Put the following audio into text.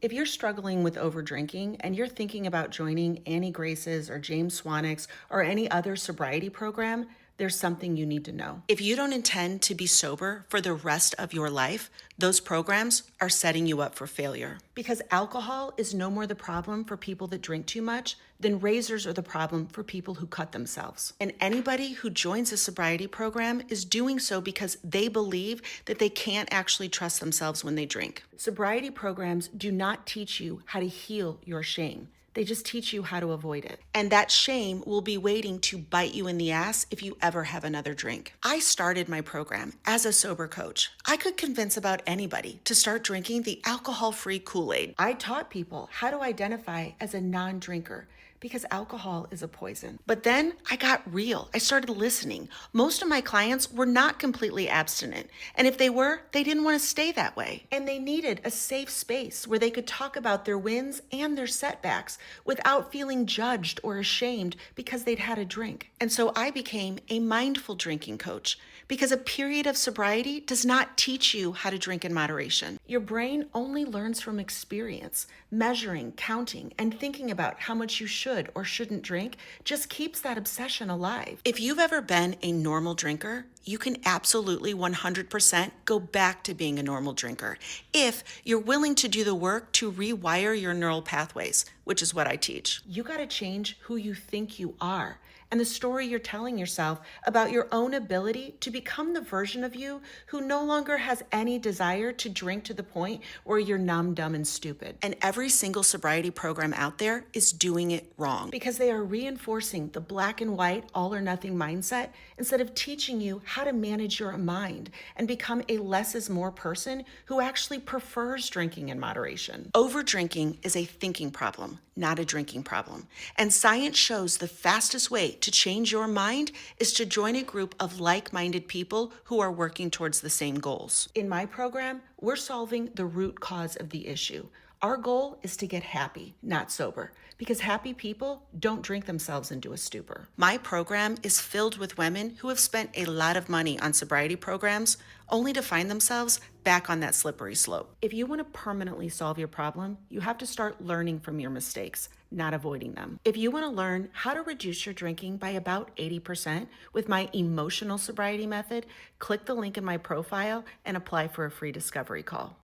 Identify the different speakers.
Speaker 1: If you're struggling with overdrinking and you're thinking about joining Annie Grace's or James Swanwick's or any other sobriety program, there's something you need to know. If you don't intend to be sober for the rest of your life, those programs are setting you up for failure. Because alcohol is no more the problem for people that drink too much than razors are the problem for people who cut themselves. And anybody who joins a sobriety program is doing so because they believe that they can't actually trust themselves when they drink. Sobriety programs do not teach you how to heal your shame. They just teach you how to avoid it. And that shame will be waiting to bite you in the ass if you ever have another drink. I started my program as a sober coach. I could convince about anybody to start drinking the alcohol-free Kool-Aid. I taught people how to identify as a non-drinker because alcohol is a poison. But then I got real. I started listening. Most of my clients were not completely abstinent. And if they were, they didn't want to stay that way. And they needed a safe space where they could talk about their wins and their setbacks without feeling judged or ashamed because they'd had a drink. And so I became a mindful drinking coach because a period of sobriety does not teach you how to drink in moderation. Your brain only learns from experience. Measuring, counting, and thinking about how much you should or shouldn't drink just keeps that obsession alive. If you've ever been a normal drinker, you can absolutely 100% go back to being a normal drinker if you're willing to do the work to rewire your neural pathways, which is what I teach. You got to change who you think you are and the story you're telling yourself about your own ability to become the version of you who no longer has any desire to drink to the point where you're numb, dumb, and stupid. And every single sobriety program out there is doing it wrong because they are reinforcing the black and white, all or nothing mindset instead of teaching you how to manage your mind and become a less is more person who actually prefers drinking in moderation. Overdrinking is a thinking problem, not a drinking problem. And science shows the fastest way to change your mind is to join a group of like-minded people who are working towards the same goals. In my program, we're solving the root cause of the issue. Our goal is to get happy, not sober, because happy people don't drink themselves into a stupor. My program is filled with women who have spent a lot of money on sobriety programs only to find themselves back on that slippery slope. If you want to permanently solve your problem, you have to start learning from your mistakes, not avoiding them. If you want to learn how to reduce your drinking by about 80% with my emotional sobriety method, click the link in my profile and apply for a free discovery call.